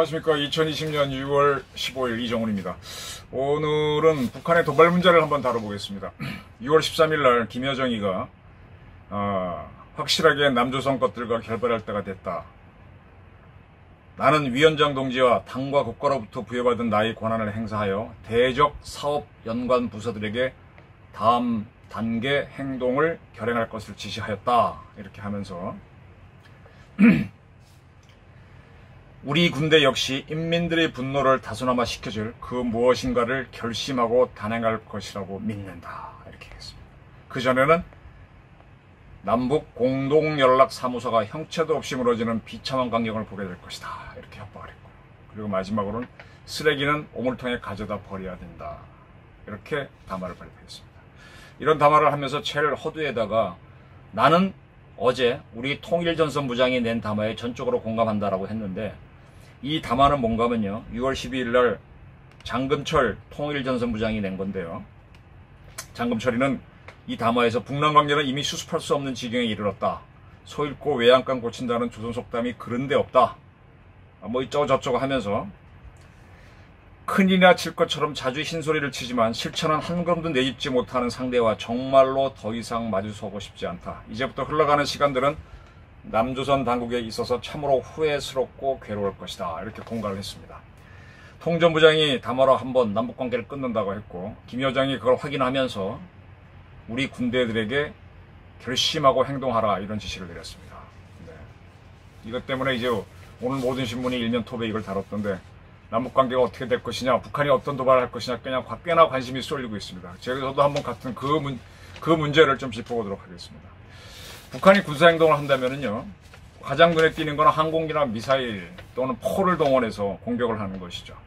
안녕하십니까. 2020년 6월 15일 이정훈입니다. 오늘은 북한의 도발 문제를 한번 다뤄보겠습니다. 6월 13일 날 김여정이가 확실하게 남조선 것들과 결별할 때가 됐다. 나는 위원장 동지와 당과 국가로부터 부여받은 나의 권한을 행사하여 대적 사업 연관 부서들에게 다음 단계 행동을 결행할 것을 지시하였다. 이렇게 하면서 우리 군대 역시 인민들의 분노를 다소나마 시켜줄 그 무엇인가를 결심하고 단행할 것이라고 믿는다. 이렇게 했습니다. 그전에는 남북 공동연락사무소가 형체도 없이 무너지는 비참한 광경을 보게 될 것이다. 이렇게 협박을 했고, 그리고 마지막으로는 쓰레기는 오물통에 가져다 버려야 된다. 이렇게 담화를 발표했습니다. 이런 담화를 하면서 제일 허두에다가 나는 어제 우리 통일전선부장이 낸 담화에 전적으로 공감한다라고 했는데, 이 담화는 뭔가 하면요, 6월 12일 날 장금철 통일전선부장이 낸 건데요. 장금철이는 이 담화에서 북남 관계는 이미 수습할 수 없는 지경에 이르렀다. 소 잃고 외양간 고친다는 조선 속담이 그런데 없다. 뭐 이쩌고 저쩌고 하면서 큰일이나 칠 것처럼 자주 흰소리를 치지만 실천은 한 걸음도 내딛지 못하는 상대와 정말로 더 이상 마주서고 싶지 않다. 이제부터 흘러가는 시간들은 남조선 당국에 있어서 참으로 후회스럽고 괴로울 것이다. 이렇게 공갈을 했습니다. 통전부장이 담화로 한번 남북관계를 끊는다고 했고, 김여정이 그걸 확인하면서 우리 군대들에게 결심하고 행동하라 이런 지시를 내렸습니다. 네. 이것 때문에 이제 오늘 모든 신문이 일면 톱에 이걸 다뤘던데, 남북관계가 어떻게 될 것이냐, 북한이 어떤 도발을 할 것이냐 꽤나 관심이 쏠리고 있습니다. 저도 한번 같은 그 문제를 좀 짚어보도록 하겠습니다. 북한이 군사행동을 한다면은요, 가장 눈에 띄는 건 항공기나 미사일 또는 포를 동원해서 공격을 하는 것이죠.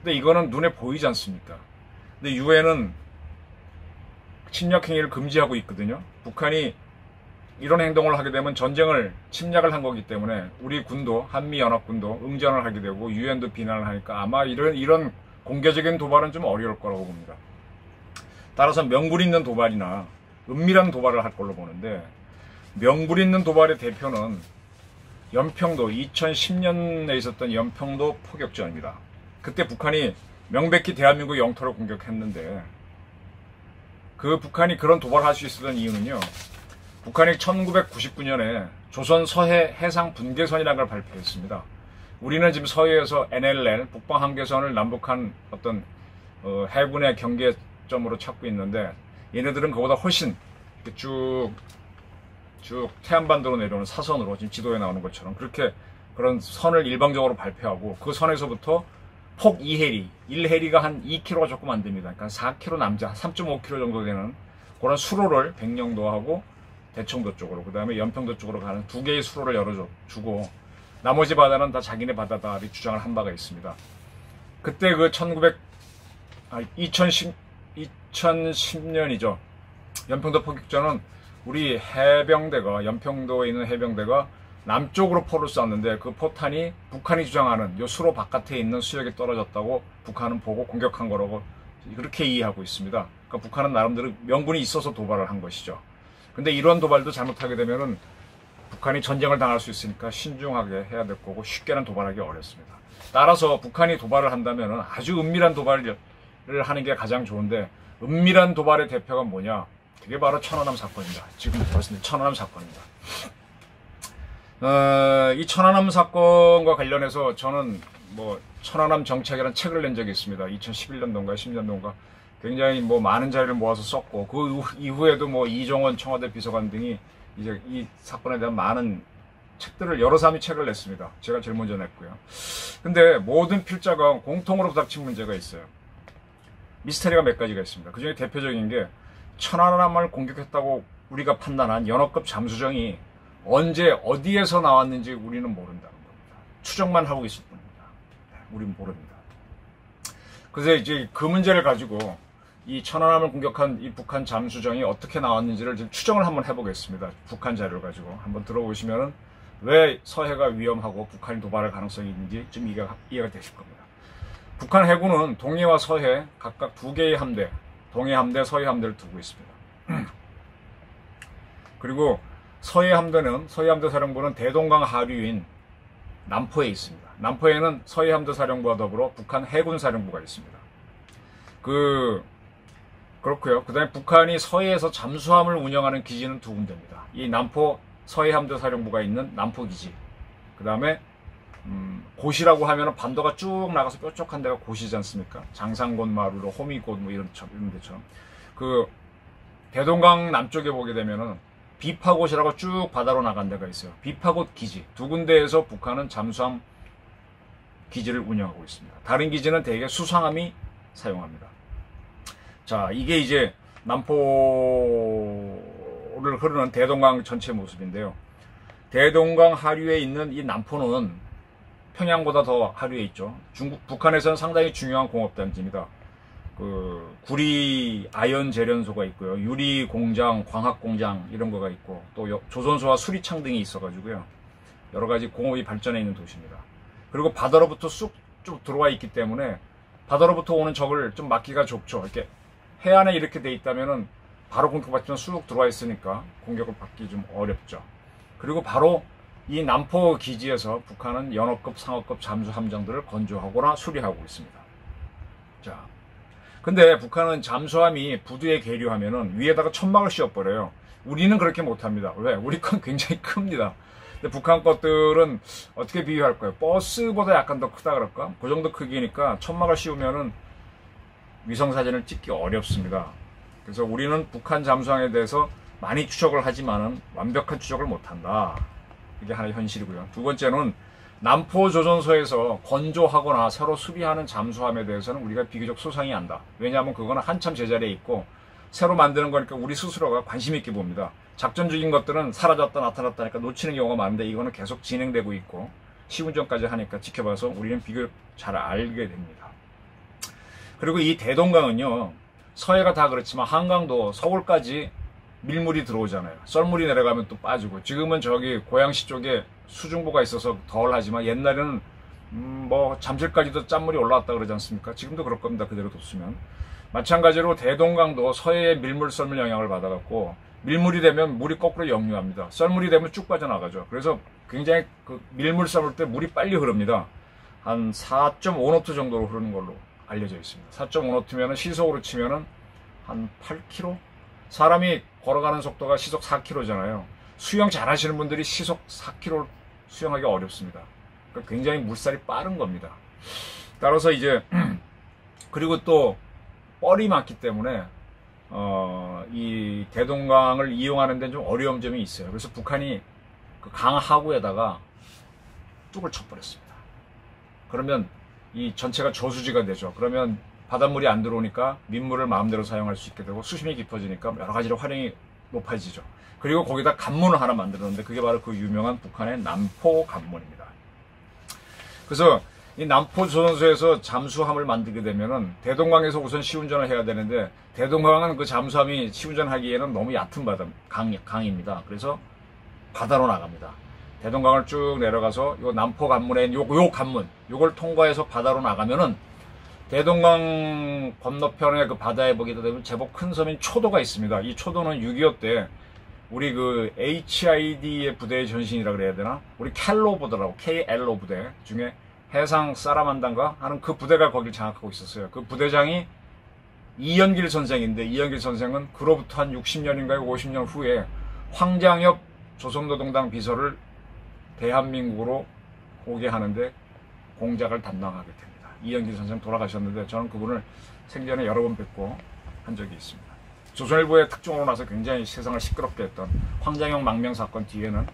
근데 이거는 눈에 보이지 않습니까? 근데 유엔은 침략행위를 금지하고 있거든요. 북한이 이런 행동을 하게 되면 전쟁을 침략을 한 거기 때문에 우리 군도, 한미연합군도 응전을 하게 되고 유엔도 비난을 하니까 아마 이런 공개적인 도발은 좀 어려울 거라고 봅니다. 따라서 명분 있는 도발이나 은밀한 도발을 할 걸로 보는데, 명분 있는 도발의 대표는 연평도 2010년에 있었던 연평도 포격전입니다. 그때 북한이 명백히 대한민국 영토를 공격했는데, 그 북한이 그런 도발을 할 수 있었던 이유는요, 북한이 1999년에 조선 서해 해상 분계선이라는 걸 발표했습니다. 우리는 지금 서해에서 NLL 북방 한계선을 남북한 어떤 해군의 경계점으로 찾고 있는데, 얘네들은 그보다 훨씬 쭉 태안반도로 내려오는 사선으로 지금 지도에 나오는 것처럼 그렇게 그런 선을 일방적으로 발표하고, 그 선에서부터 폭 2해리, 1해리가 한 2km가 조금 안 됩니다. 그러니까 4km 남자, 3.5km 정도 되는 그런 수로를 백령도하고 대청도 쪽으로, 그 다음에 연평도 쪽으로 가는 두 개의 수로를 열어주고, 나머지 바다는 다 자기네 바다다 이렇게 주장을 한 바가 있습니다. 그때 그 2010년이죠. 연평도 포격전은 우리 해병대가, 연평도에 있는 해병대가 남쪽으로 포를 쐈는데, 그 포탄이 북한이 주장하는 요 수로 바깥에 있는 수역에 떨어졌다고 북한은 보고 공격한 거라고 그렇게 이해하고 있습니다. 그러니까 북한은 나름대로 명분이 있어서 도발을 한 것이죠. 근데 이런 도발도 잘못하게 되면은 북한이 전쟁을 당할 수 있으니까 신중하게 해야 될 거고, 쉽게는 도발하기 어렵습니다. 따라서 북한이 도발을 한다면은 아주 은밀한 도발을 하는 게 가장 좋은데, 은밀한 도발의 대표가 뭐냐? 그게 바로 천안함 사건입니다. 지금 벌써 천안함 사건입니다. 이 천안함 사건과 관련해서 저는 천안함 정책이라는 책을 낸 적이 있습니다. 2011년도인가 10년도인가 굉장히 많은 자료를 모아서 썼고, 그 이후에도 이종원 청와대 비서관 등이 이제 이 사건에 대한 많은 책들을, 여러 사람이 책을 냈습니다. 제가 제일 먼저 냈고요. 근데 모든 필자가 공통으로 부닥친 문제가 있어요. 미스터리가 몇 가지가 있습니다. 그 중에 대표적인 게, 천안함을 공격했다고 우리가 판단한 연어급 잠수정이 언제 어디에서 나왔는지 우리는 모른다는 겁니다. 추정만 하고 있을 뿐입니다. 우리는 모릅니다. 그래서 이제 그 문제를 가지고 이 천안함을 공격한 이 북한 잠수정이 어떻게 나왔는지를 지금 추정을 한번 해보겠습니다. 북한 자료를 가지고 한번 들어보시면은 왜 서해가 위험하고 북한이 도발할 가능성이 있는지 좀 이해가 되실 겁니다. 북한 해군은 동해와 서해 각각 두 개의 함대, 동해 함대, 서해 함대를 두고 있습니다. 그리고 서해 함대 사령부는 대동강 하류인 남포에 있습니다. 남포에는 서해함대사령부와 더불어 북한 해군사령부가 있습니다. 그렇고요. 그 다음에 북한이 서해에서 잠수함을 운영하는 기지는 두 군데입니다. 이 남포 서해함대사령부가 있는 남포기지. 그 다음에 고시라고 하면은 반도가 쭉 나가서 뾰족한 데가 고시지 않습니까? 장상곤 마루로 호미곶 뭐 이런 데처럼. 그 대동강 남쪽에 보게 되면은 비파곶이라고 쭉 바다로 나간 데가 있어요. 비파곶 기지. 두 군데에서 북한은 잠수함 기지를 운영하고 있습니다. 다른 기지는 대개 수상함이 사용합니다. 자, 이게 이제 남포를 흐르는 대동강 전체 모습인데요. 대동강 하류에 있는 이 남포는 평양보다 더 하류에 있죠. 북한에서는 상당히 중요한 공업단지입니다. 구리 아연 재련소가 있고요. 유리 공장, 광학 공장 이런 거가 있고 또 조선소와 수리창 등이 있어가지고요. 여러 가지 공업이 발전해 있는 도시입니다. 그리고 바다로부터 쑥 쭉 들어와 있기 때문에 바다로부터 오는 적을 좀 막기가 좁죠. 이렇게 해안에 이렇게 돼 있다면은 바로 공격받지만 쑥 들어와 있으니까 공격을 받기 좀 어렵죠. 그리고 바로 이 남포 기지에서 북한은 연어급, 상어급 잠수 함정들을 건조하거나 수리하고 있습니다. 자, 근데 북한은 잠수함이 부두에 계류하면은 위에다가 천막을 씌워버려요. 우리는 그렇게 못합니다. 왜? 우리 건 굉장히 큽니다. 근데 북한 것들은 어떻게 비유할까요? 버스보다 약간 더 크다 그럴까? 그 정도 크기니까 천막을 씌우면은 위성사진을 찍기 어렵습니다. 그래서 우리는 북한 잠수함에 대해서 많이 추적을 하지만은 완벽한 추적을 못한다. 이게 하나의 현실이고요. 두 번째는 남포조선소에서 건조하거나 새로 수리하는 잠수함에 대해서는 우리가 비교적 소상히 한다. 왜냐하면 그거는 한참 제자리에 있고 새로 만드는 거니까 우리 스스로가 관심 있게 봅니다. 작전적인 것들은 사라졌다 나타났다니까 놓치는 경우가 많은데 이거는 계속 진행되고 있고 시운전까지 하니까 지켜봐서 우리는 비교적 잘 알게 됩니다. 그리고 이 대동강은요, 서해가 다 그렇지만 한강도 서울까지 밀물이 들어오잖아요. 썰물이 내려가면 또 빠지고, 지금은 저기 고양시 쪽에 수중보가 있어서 덜 하지만 옛날에는 뭐 잠실까지도 짠물이 올라왔다 그러지 않습니까? 지금도 그럴 겁니다. 그대로 뒀으면. 마찬가지로 대동강도 서해의 밀물 썰물 영향을 받아갖고 밀물이 되면 물이 거꾸로 역류합니다. 썰물이 되면 쭉 빠져나가죠. 그래서 굉장히 밀물 썰물 때 물이 빨리 흐릅니다. 한 4.5노트 정도로 흐르는 걸로 알려져 있습니다. 4.5노트면 시속으로 치면은 한 8km? 사람이 걸어가는 속도가 시속 4km잖아요. 수영 잘 하시는 분들이 시속 4km 수영하기 어렵습니다. 그러니까 굉장히 물살이 빠른 겁니다. 따라서 이제 그리고 또 뻘이 많기 때문에 이 대동강을 이용하는 데는 좀 어려운 점이 있어요. 그래서 북한이 그 강 하구에다가 뚝을 쳐버렸습니다. 그러면 이 전체가 저수지가 되죠. 그러면 바닷물이 안 들어오니까 민물을 마음대로 사용할 수 있게 되고 수심이 깊어지니까 여러 가지로 활용이 높아지죠. 그리고 거기다 관문을 하나 만들었는데 그게 바로 그 유명한 북한의 남포 관문입니다. 그래서 이 남포 조선소에서 잠수함을 만들게 되면은 대동강에서 우선 시운전을 해야 되는데 대동강은 그 잠수함이 시운전하기에는 너무 얕은 강입니다. 그래서 바다로 나갑니다. 대동강을 쭉 내려가서 요 남포 관문에 요 관문 요걸 통과해서 바다로 나가면은 대동강 건너편에 그 바다에 보게 되면 제법 큰 섬인 초도가 있습니다. 이 초도는 6.25 때 우리 그 HID의 부대의 전신이라 그래야 되나? 우리 켈로 부대라고 KLO 부대 중에 해상 사라만단가 하는 그 부대가 거길 장악하고 있었어요. 그 부대장이 이연길 선생인데 이연길 선생은 그로부터 한 60년인가요? 50년 후에 황장엽 조선노동당 비서를 대한민국으로 오게 하는데 공작을 담당하게 됩니다. 이연길 선생 돌아가셨는데 저는 그분을 생전에 여러 번 뵙고 한 적이 있습니다. 조선일보의 특종으로 나서 굉장히 세상을 시끄럽게 했던 황장영 망명 사건 뒤에는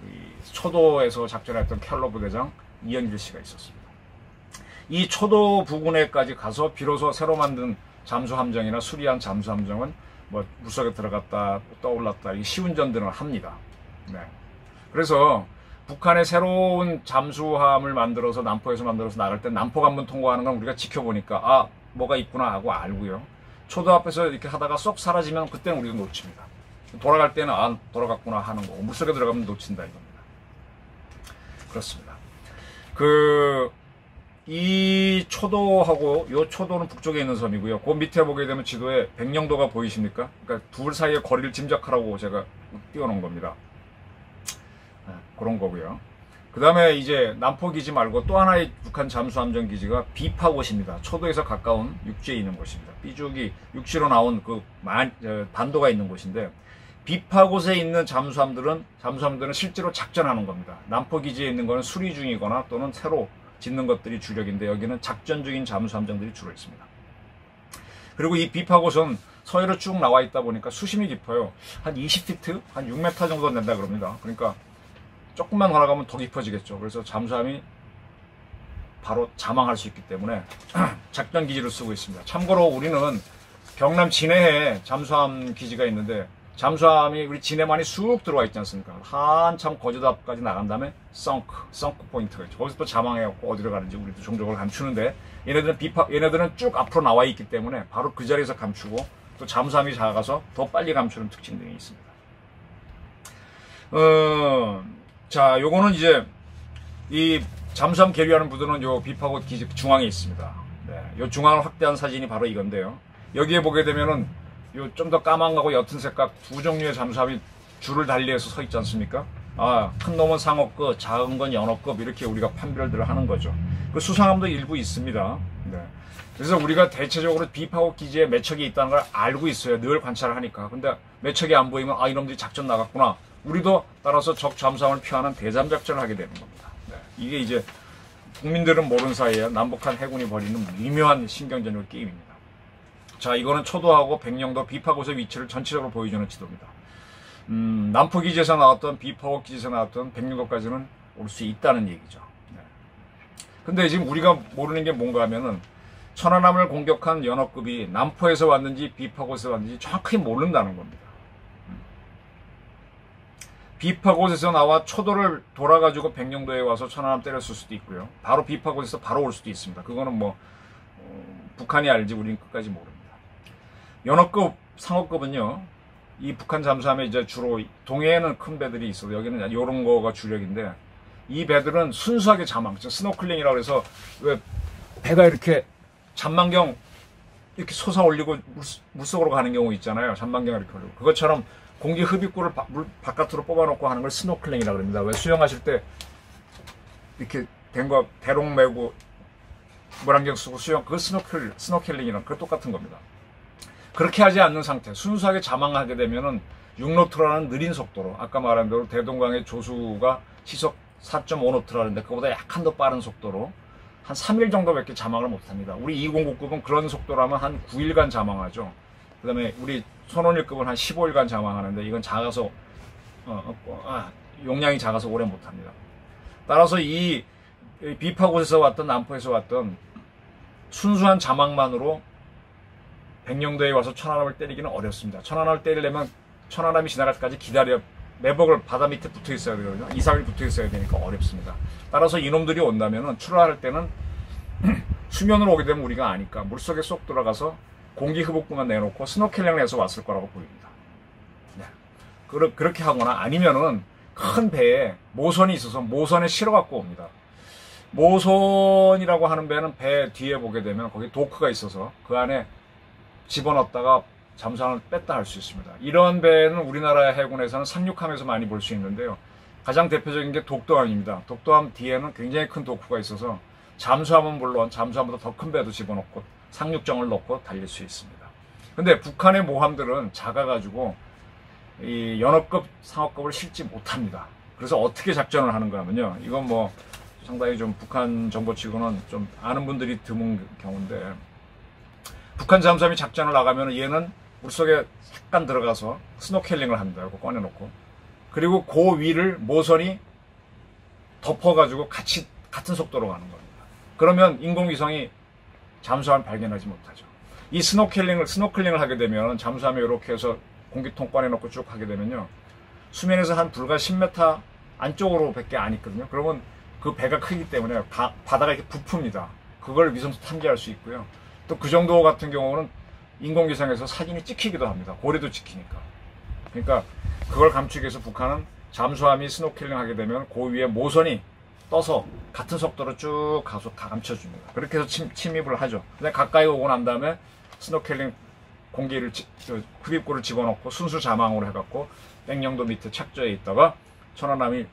이 초도에서 작전했던 켈로 부대장 이연길 씨가 있었습니다. 이 초도 부근에까지 가서 비로소 새로 만든 잠수함정이나 수리한 잠수함정은 뭐 물속에 들어갔다 떠올랐다 이 시운전들은 합니다. 네. 그래서 북한의 새로운 잠수함을 만들어서 남포에서 만들어서 나갈 때 남포 관문 통과하는 건 우리가 지켜보니까 아 뭐가 있구나 하고 알고요. 초도 앞에서 이렇게 하다가 쏙 사라지면 그때는 우리도 놓칩니다. 돌아갈 때는 아 돌아갔구나 하는 거고 물속에 들어가면 놓친다 이겁니다. 그렇습니다. 이 초도하고 요 초도는 북쪽에 있는 섬이고요. 그 밑에 보게 되면 지도에 백령도가 보이십니까? 그러니까 둘 사이의 거리를 짐작하라고 제가 띄워놓은 겁니다. 네, 그런 거고요. 그 다음에 이제 남포기지 말고 또 하나의 북한 잠수함정 기지가 비파곳입니다. 초도에서 가까운 육지에 있는 곳입니다. 삐죽이 육지로 나온 그 반도가 있는 곳인데, 비파곳에 있는 잠수함들은 실제로 작전하는 겁니다. 남포기지에 있는 거는 수리 중이거나 또는 새로 짓는 것들이 주력인데, 여기는 작전 중인 잠수함정들이 주로 있습니다. 그리고 이 비파곳은 서해로 쭉 나와 있다 보니까 수심이 깊어요. 한 20피트, 한 6m 정도 된다 그럽니다. 그러니까 조금만 걸어가면 더 깊어지겠죠. 그래서 잠수함이 바로 자망할 수 있기 때문에 작전 기지로 쓰고 있습니다. 참고로 우리는 경남 진해에 잠수함 기지가 있는데, 잠수함이 우리 진해만이 쑥 들어와 있지 않습니까? 한참 거제도까지 나간 다음에 썬크 포인트가 있죠. 거기서 또 자망해갖고 어디로 가는지 우리도 종적으로 감추는데, 얘네들은 쭉 앞으로 나와 있기 때문에 바로 그 자리에서 감추고, 또 잠수함이 작아서 더 빨리 감추는 특징 등이 있습니다. 자, 요거는 이제 이 잠수함 계류하는 부두는 요 비파곳 기지 중앙에 있습니다. 네, 요 중앙을 확대한 사진이 바로 이건데요. 여기에 보게 되면은 요 좀 더 까만하고 옅은 색깔 두 종류의 잠수함이 줄을 달리해서 서 있지 않습니까? 큰 놈은 상어급, 작은 건 연어급, 이렇게 우리가 판별들을 하는 거죠. 그 수상함도 일부 있습니다. 네. 그래서 우리가 대체적으로 비파곳 기지에 몇 척이 있다는 걸 알고 있어요. 늘 관찰을 하니까. 근데 몇 척이 안 보이면 이놈들이 작전 나갔구나. 우리도 따라서 적 잠수함을 피하는 대잠 작전을 하게 되는 겁니다. 네. 이게 이제 국민들은 모르는 사이에 남북한 해군이 벌이는 미묘한 신경전율 게임입니다. 자, 이거는 초도하고 백령도 비파곳의 위치를 전체적으로 보여주는 지도입니다. 남포기지에서 나왔던 비파곳 기지에서 나왔던 백령도까지는 올 수 있다는 얘기죠. 네. 근데 지금 우리가 모르는 게 뭔가 하면은, 천안함을 공격한 연어급이 남포에서 왔는지 비파곳에서 왔는지 정확히 모른다는 겁니다. 비파곳에서 나와 초도를 돌아가지고 백령도에 와서 천안함 때렸을 수도 있고요. 바로 비파곳에서 바로 올 수도 있습니다. 그거는 뭐 북한이 알지 우리는 끝까지 모릅니다. 연어급, 상어급은요, 이 북한 잠수함에 이제 주로 동해에는 큰 배들이 있어요. 여기는 이런 거가 주력인데, 이 배들은 순수하게 자망, 스노클링이라고 해서 왜 배가 이렇게 잔망경 이렇게 솟아 올리고 물속으로 가는 경우 있잖아요. 잔망경을 이렇게 올리고. 그것처럼 공기 흡입구를 물 바깥으로 뽑아놓고 하는 걸 스노클링이라고 합니다. 왜 수영하실 때 이렇게 된 거 대롱 메고 물안경 쓰고 수영, 그거 스노켈링이랑 그거 똑같은 겁니다. 그렇게 하지 않는 상태, 순수하게 자망하게 되면은 6노트라는 느린 속도로, 아까 말한 대로 대동강의 조수가 시속 4.5노트라는데 그거보다 약간 더 빠른 속도로 한 3일 정도밖에 자망을 못합니다. 우리 2099급은 그런 속도라면 한 9일간 자망하죠. 그 다음에 우리 손원일급은 한 15일간 자망하는데, 이건 작아서 용량이 작아서 오래 못합니다. 따라서 이 비파곳에서 왔던 남포에서 왔던 순수한 자망만으로 백령도에 와서 천안함을 때리기는 어렵습니다. 천안함을 때리려면 천안함이 지나갈 때까지 기다려 매복을 바다 밑에 붙어 있어야 되거든요. 2, 3일 붙어 있어야 되니까 어렵습니다. 따라서 이놈들이 온다면은 출하할 때는 수면으로 오게 되면 우리가 아니까 물속에 쏙 들어가서 공기 흡입구만 내놓고 스노켈링을 해서 왔을 거라고 보입니다. 네. 그렇게 하거나 아니면은 큰 배에 모선이 있어서 모선에 실어 갖고 옵니다. 모선이라고 하는 배는 배 뒤에 보게 되면 거기 도크가 있어서 그 안에 집어넣었다가 잠수함을 뺐다 할 수 있습니다. 이런 배는 우리나라 해군에서는 상륙함에서 많이 볼 수 있는데요. 가장 대표적인 게 독도함입니다. 독도함 뒤에는 굉장히 큰 도크가 있어서 잠수함은 물론 잠수함보다 더 큰 배도 집어넣고 상륙정을 넣고 달릴 수 있습니다. 근데 북한의 모함들은 작아가지고 이 연어급, 상어급을 실지 못합니다. 그래서 어떻게 작전을 하는가 하면요. 이건 뭐 상당히 좀 북한 정보치고는 좀 아는 분들이 드문 경우인데, 북한 잠수함이 작전을 나가면 얘는 물속에 잠깐 들어가서 스노켈링을 한다고 꺼내놓고, 그리고 그 위를 모선이 덮어가지고 같은 속도로 가는 겁니다. 그러면 인공위성이 잠수함을 발견하지 못하죠. 이 스노클링을 하게 되면 잠수함에 이렇게 해서 공기통 꺼내놓고 쭉 하게 되면요, 수면에서 한 불과 10m 안쪽으로 밖에 안 있거든요. 그러면 그 배가 크기 때문에 바다가 이렇게 부풉니다. 그걸 위성에서 탐지할 수 있고요. 또 그 정도 같은 경우는 인공위성에서 사진이 찍히기도 합니다. 고래도 찍히니까. 그러니까 그걸 감추기 위해서 북한은 잠수함이 스노클링 하게 되면 그 위에 모선이 떠서 같은 속도로 쭉 가서 다 감춰줍니다. 그렇게 해서 침입을 하죠. 근데 가까이 오고 난 다음에 스노클링 공기를 흡입구를 집어넣고 순수 자망으로 해갖고 백령도 밑에 착저에 있다가 천안함이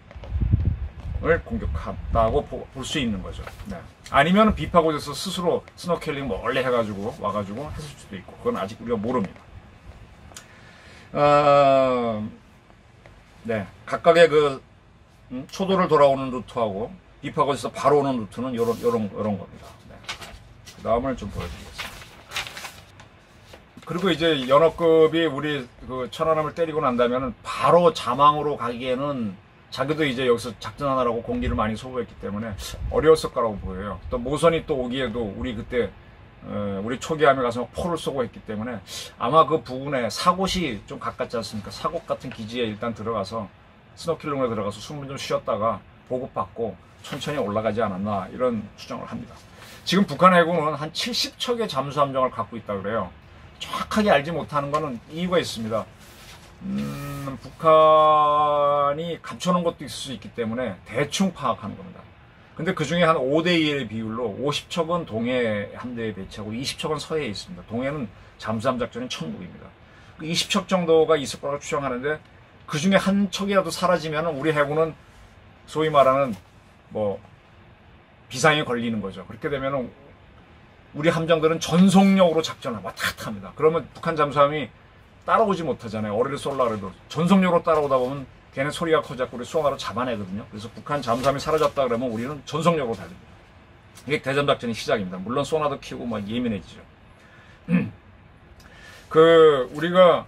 공격했다고 볼 수 있는 거죠. 네. 아니면 비파고에서 스스로 스노켈링 원래 해가지고 와가지고 했을 수도 있고, 그건 아직 우리가 모릅니다. 네, 각각의 초도를 돌아오는 루트하고 비파고에서 바로 오는 루트는 요런 겁니다. 네. 그 다음을 좀 보여드리겠습니다. 그리고 이제 연어급이 우리 천안함을 때리고 난다면 바로 자망으로 가기에는 자기도 이제 여기서 작전하느라고 공기를 많이 소모했기 때문에 어려웠을 거라고 보여요. 또 모선이 또 오기에도 우리 그때 우리 초기함에 가서 포를 쏘고 했기 때문에 아마 그 부근에 사곳이 좀 가깝지 않습니까? 사곳 같은 기지에 일단 들어가서 스노클링에 들어가서 숨을 좀 쉬었다가 보급받고 천천히 올라가지 않았나, 이런 추정을 합니다. 지금 북한 해군은 한 70척의 잠수함정을 갖고 있다 그래요. 정확하게 알지 못하는 거는 이유가 있습니다. 북한이 감춰놓은 것도 있을 수 있기 때문에 대충 파악하는 겁니다. 근데 그 중에 한 5대2의 비율로 50척은 동해 함대에 배치하고 20척은 서해에 있습니다. 동해는 잠수함 작전이 천국입니다. 20척 정도가 있을 거라고 추정하는데 그 중에 한 척이라도 사라지면 우리 해군은 소위 말하는 비상이 걸리는 거죠. 그렇게 되면 우리 함정들은 전속력으로 작전을 왔다 갔다 합니다. 그러면 북한 잠수함이 따라오지 못하잖아요. 어뢰를 쏠라 그래도 전속력으로 따라오다 보면 걔네 소리가 커져서 우리 소나로 잡아내거든요. 그래서 북한 잠수함이 사라졌다 그러면 우리는 전속력으로 달립니다. 이게 대전작전의 시작입니다. 물론 소나도 키우고 막 예민해지죠. 우리가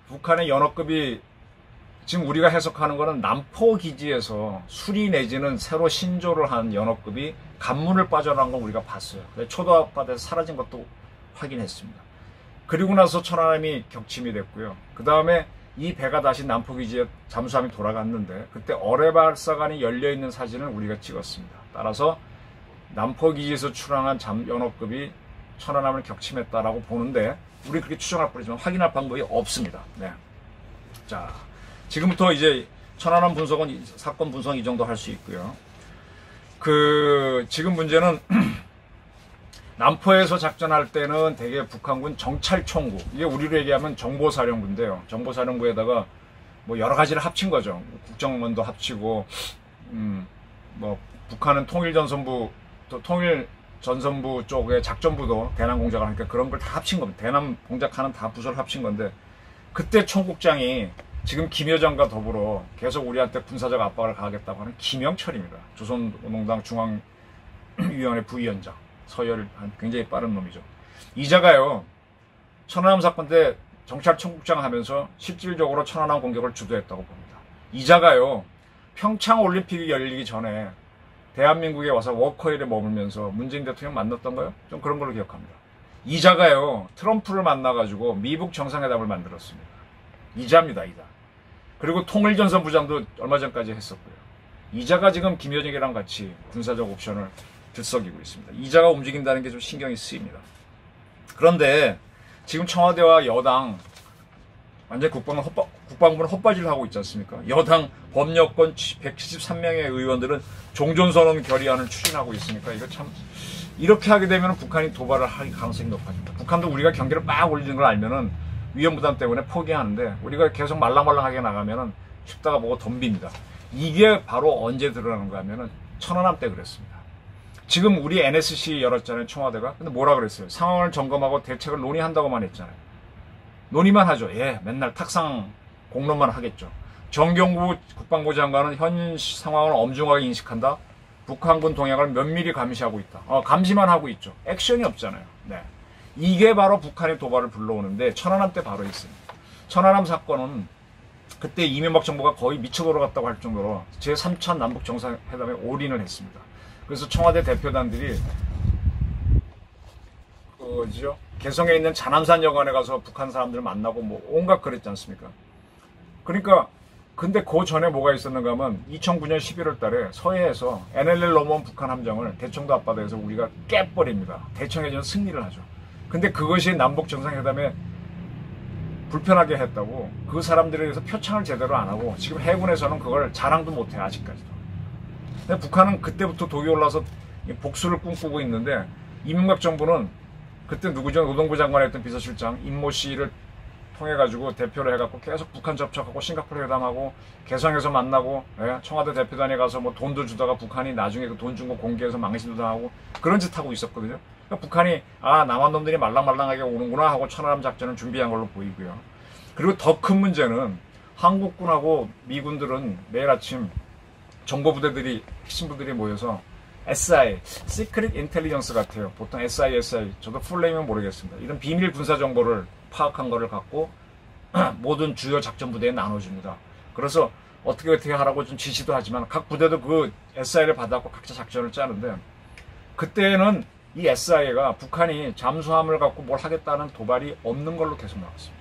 북한의 연어급이 지금 우리가 해석하는 거는 남포 기지에서 수리 내지는 새로 신조를 한 연어급이 간문을 빠져나간 건 우리가 봤어요. 초도 앞바다에서 사라진 것도 확인했습니다. 그리고 나서 천안함이 격침이 됐고요. 그 다음에 이 배가 다시 남포기지에 잠수함이 돌아갔는데 그때 어뢰발사관이 열려있는 사진을 우리가 찍었습니다. 따라서 남포기지에서 출항한 연어급이 천안함을 격침했다라고 보는데 우리 그렇게 추정할 뿐이지만 확인할 방법이 없습니다. 네. 자, 지금부터 이제 천안함 분석은 사건 분석 이 정도 할 수 있고요. 지금 문제는 남포에서 작전할 때는 대개 북한군 정찰총구, 이게 우리로 얘기하면 정보사령부인데요. 정보사령부에다가 여러 가지를 합친 거죠. 국정원도 합치고, 북한은 통일전선부, 또 통일전선부 쪽의 작전부도 대남 공작을 하니까 그런 걸 다 합친 겁니다. 대남 공작하는 다 부서를 합친 건데, 그때 총국장이 지금 김여정과 더불어 계속 우리한테 군사적 압박을 가하겠다고 하는 김영철입니다. 조선노동당 중앙위원회 부위원장. 서열을 한 굉장히 빠른 놈이죠. 이자가요, 천안함 사건 때 정찰총국장 하면서 실질적으로 천안함 공격을 주도했다고 봅니다. 이자가요, 평창 올림픽이 열리기 전에 대한민국에 와서 워커힐에 머물면서 문재인 대통령 만났던 거요? 좀 그런 걸로 기억합니다. 이자가요, 트럼프를 만나가지고 미북 정상회담을 만들었습니다. 이자입니다, 이자. 그리고 통일전선부장도 얼마 전까지 했었고요. 이자가 지금 김여정이랑 같이 군사적 옵션을 들썩이고 있습니다. 이자가 움직인다는 게 좀 신경이 쓰입니다. 그런데 지금 청와대와 여당 완전 국방부는 헛바지를 하고 있지 않습니까? 여당 법여권 173명의 의원들은 종전선언 결의안을 추진하고 있으니까 이거 참 이렇게 하게 되면 북한이 도발을 할 가능성이 높아집니다. 북한도 우리가 경계를 막 올리는 걸 알면은 위험부담 때문에 포기하는데 우리가 계속 말랑말랑하게 나가면은 쉽다가 보고 덤빕니다. 이게 바로 언제 드러나는가 하면은 천안함 때 그랬습니다. 지금 우리 NSC 열었잖아요, 청와대가. 근데 뭐라 그랬어요? 상황을 점검하고 대책을 논의한다고만 했잖아요. 논의만 하죠. 예, 맨날 탁상 공론만 하겠죠. 정경구 국방부 장관은 현 상황을 엄중하게 인식한다. 북한군 동향을 면밀히 감시하고 있다. 감시만 하고 있죠. 액션이 없잖아요. 네. 이게 바로 북한의 도발을 불러오는데 천안함 때 바로 있습니다. 천안함 사건은 그때 이명박 정부가 거의 미쳐 돌아갔다고 할 정도로 제3차 남북 정상회담에 올인을 했습니다. 그래서 청와대 대표단들이 개성에 있는 잔암산 여관에 가서 북한 사람들 만나고 온갖 그랬지 않습니까? 그러니까 근데 그 전에 뭐가 있었는가 하면 2009년 11월 달에 서해에서 NLL 넘어온 북한 함정을 대청도 앞바다에서 우리가 깨버립니다. 대청해전 승리를 하죠. 근데 그것이 남북 정상회담에 불편하게 했다고 그 사람들에 대해서 표창을 제대로 안 하고 지금 해군에서는 그걸 자랑도 못해요, 아직까지도. 근데 북한은 그때부터 독이 올라서 복수를 꿈꾸고 있는데 이명박 정부는 그때 누구죠? 노동부 장관이었던 비서실장 임모 씨를 통해가지고 대표를 해갖고 계속 북한 접촉하고 싱가포르 회담하고 개성에서 만나고, 예? 청와대 대표단에 가서 뭐 돈도 주다가 북한이 나중에 그 돈 준 거 공개해서 망신도 당하고 그런 짓 하고 있었거든요. 그러니까 북한이 남한 놈들이 말랑말랑하게 오는구나 하고 천안함 작전을 준비한 걸로 보이고요. 그리고 더 큰 문제는 한국군하고 미군들은 매일 아침 정보부대들이 핵심 부들이 모여서 SI, Secret Intelligence 같아요. 보통 SI, 저도 풀네임은 모르겠습니다. 이런 비밀 군사 정보를 파악한 거를 갖고 모든 주요 작전 부대에 나눠줍니다. 그래서 어떻게 하라고 좀 지시도 하지만 각 부대도 그 SI를 받아갖고 각자 작전을 짜는데, 그때는 이 SI가 북한이 잠수함을 갖고 뭘 하겠다는 도발이 없는 걸로 계속 나왔습니다.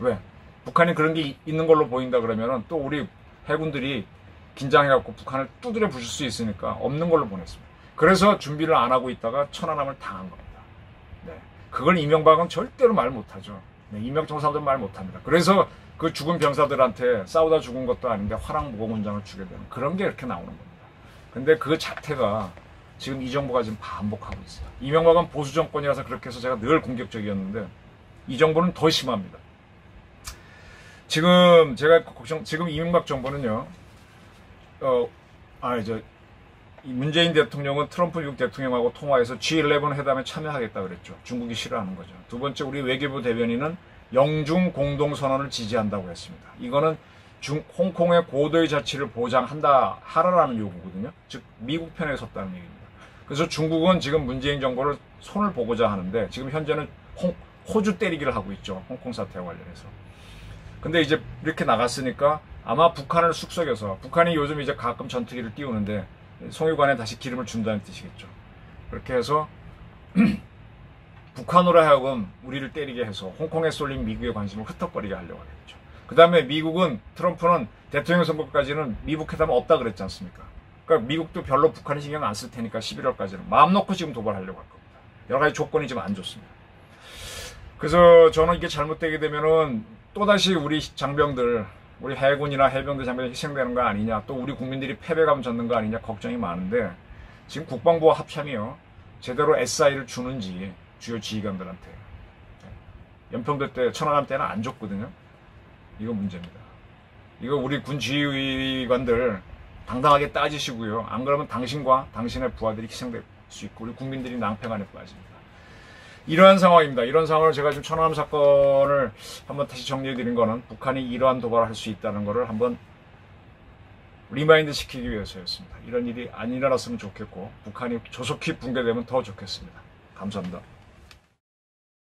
왜? 북한이 그런 게 있는 걸로 보인다 그러면은 또 우리 해군들이 긴장해갖고 북한을 두드려 부실 수 있으니까 없는 걸로 보냈습니다. 그래서 준비를 안 하고 있다가 천안함을 당한 겁니다. 네. 그걸 이명박은 절대로 말 못하죠. 네. 이명박 사람들은 말 못합니다. 그래서 그 죽은 병사들한테 싸우다 죽은 것도 아닌데 화랑 무공훈장을 주게 되는 그런 게 이렇게 나오는 겁니다. 근데 그 자태가 지금 이 정부가 지금 반복하고 있어요. 이명박은 보수 정권이라서 그렇게 해서 제가 늘 공격적이었는데 이 정부는 더 심합니다. 지금 제가 지금 이명박 정부는요, 문재인 대통령은 트럼프 미국 대통령하고 통화해서 G11 회담에 참여하겠다 그랬죠. 중국이 싫어하는 거죠. 두 번째, 우리 외교부 대변인은 영중 공동선언을 지지한다고 했습니다. 이거는 홍콩의 고도의 자치를 하라라는 요구거든요. 즉, 미국 편에 섰다는 얘기입니다. 그래서 중국은 지금 문재인 정부를 손을 보고자 하는데, 지금 현재는 호주 때리기를 하고 있죠. 홍콩 사태와 관련해서. 근데 이제 이렇게 나갔으니까 아마 북한을 숙성해서, 북한이 요즘 이제 가끔 전투기를 띄우는데 송유관에 다시 기름을 준다는 뜻이겠죠. 그렇게 해서 북한으로 하여금 우리를 때리게 해서 홍콩에 쏠린 미국의 관심을 흩어버리게 하려고 하겠죠. 그 다음에 미국은, 트럼프는 대통령 선거까지는 미북 회담 없다 그랬지 않습니까? 그러니까 미국도 별로 북한에 신경 안 쓸 테니까 11월까지는 마음 놓고 지금 도발하려고 할 겁니다. 여러 가지 조건이 좀 안 좋습니다. 그래서 저는 이게 잘못되게 되면은 또다시 우리 장병들, 우리 해군이나 해병대 장병이 희생되는 거 아니냐, 또 우리 국민들이 패배감 젖는 거 아니냐 걱정이 많은데, 지금 국방부와 합참이요, 제대로 SI를 주는지 주요 지휘관들한테, 연평도 때, 천안함 때는 안 줬거든요. 이거 문제입니다. 이거 우리 군 지휘관들 당당하게 따지시고요. 안 그러면 당신과 당신의 부하들이 희생될 수 있고 우리 국민들이 낭패간에 빠집니다. 이러한 상황입니다. 이런 상황을 제가 지금 천안함 사건을 한번 다시 정리해드린 거는 북한이 이러한 도발을 할 수 있다는 것을 한번 리마인드 시키기 위해서였습니다. 이런 일이 안 일어났으면 좋겠고 북한이 조속히 붕괴되면 더 좋겠습니다. 감사합니다.